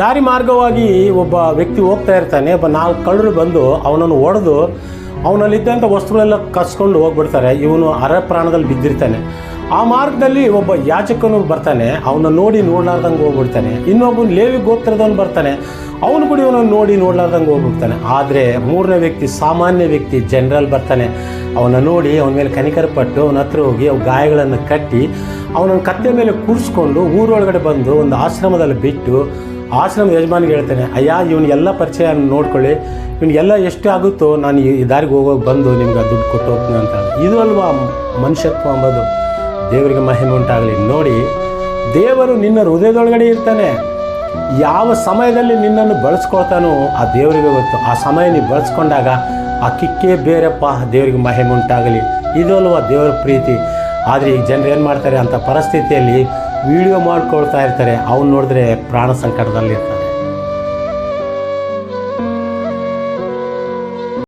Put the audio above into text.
ದಾರಿ ಮಾರ್ಗವಾಗಿ ಒಬ್ಬ ವ್ಯಕ್ತಿ ಹೋಗ್ತಾ ಇರ್ತಾನೆ. ಒಬ್ಬ 4 ಕಳ್ಳರು ಬಂದು ಅವನನ್ನು ಹೊಡೆದು ಅವನಲ್ಲಿದ್ದಂಥ ವಸ್ತುಗಳೆಲ್ಲ ಕಸ್ಕೊಂಡು ಹೋಗ್ಬಿಡ್ತಾರೆ. ಇವನು ಅರೆ ಪ್ರಾಣದಲ್ಲಿ ಬಿದ್ದಿರ್ತಾನೆ. ಆ ಮಾರ್ಗದಲ್ಲಿ ಒಬ್ಬ ಯಾಜಕನು ಬರ್ತಾನೆ, ಅವನ್ನ ನೋಡಿ ನೋಡ್ಲಾರ್ದಂಗೆ ಹೋಗ್ಬಿಡ್ತಾನೆ. ಇನ್ನೊಬ್ಬನು ಲೇವಿ ಗೋತ್ರದವನು ಬರ್ತಾನೆ, ಅವನು ಕೂಡ ಇವನನ್ನು ನೋಡಿ ನೋಡ್ಲಾರ್ದಂಗೆ ಹೋಗ್ಬಿಡ್ತಾನೆ. ಆದರೆ 3ನೇ ವ್ಯಕ್ತಿ, ಸಾಮಾನ್ಯ ವ್ಯಕ್ತಿ, ಜನರಲ್ ಬರ್ತಾನೆ. ಅವನ ನೋಡಿ ಅವನ ಮೇಲೆ ಕನಿಕರ ಪಟ್ಟು ಅವನ ಹತ್ರ ಹೋಗಿ ಅವು ಗಾಯಗಳನ್ನು ಕಟ್ಟಿ ಅವನನ್ನು ಕತ್ತೆ ಮೇಲೆ ಕೂರಿಸ್ಕೊಂಡು ಊರೊಳಗಡೆ ಬಂದು ಒಂದು ಆಶ್ರಮದಲ್ಲಿ ಬಿಟ್ಟು ಆಶ್ರಮ ಯಜಮಾನಿಗೆ ಹೇಳ್ತಾನೆ, ಅಯ್ಯ ಇವನಿಗೆಲ್ಲ ಪರಿಚಯ ನೋಡ್ಕೊಳ್ಳಿ, ಇವನಿಗೆಲ್ಲ ಎಷ್ಟು ಆಗುತ್ತೋ ನಾನು ಈ ದಾರಿಗೆ ಹೋಗೋಗಿ ಬಂದು ನಿಮ್ಗೆ ದುಡ್ಡು ಕೊಟ್ಟು ಹೋಗ್ತೀನಿ ಅಂತ. ಇದು ಅಲ್ವಾ ಮನುಷ್ಯತ್ವ ಅಂಬೋದು. ದೇವರಿಗೆ ಮಹಿಮೆ ಉಂಟಾಗಲಿ. ನೋಡಿ, ದೇವರು ನಿನ್ನ ಹೃದಯದೊಳಗಡೆ ಇರ್ತಾನೆ. ಯಾವ ಸಮಯದಲ್ಲಿ ನಿನ್ನನ್ನು ಬಳಸ್ಕೊಳ್ತಾನೋ ಆ ದೇವರಿಗೆ ಗೊತ್ತು. ಆ ಸಮಯ ನೀವು ಬಳಸ್ಕೊಂಡಾಗ ಆ ಕಿಕ್ಕೇ ಬೇರೆಪ್ಪ. ದೇವರಿಗೆ ಮಹಿಮೆ ಉಂಟಾಗಲಿ. ಇದು ಅಲ್ವಾ ದೇವರ ಪ್ರೀತಿ. ಆದರೆ ಈಗ ಜನರು ಏನು ಮಾಡ್ತಾರೆ, ಅಂಥ ಪರಿಸ್ಥಿತಿಯಲ್ಲಿ ವಿಡಿಯೋ ಮಾಡ್ಕೊಳ್ತಾ ಇರ್ತಾರೆ. ಅವ್ನು ನೋಡಿದ್ರೆ ಪ್ರಾಣ ಸಂಕಟದಲ್ಲಿರ್ತಾರೆ.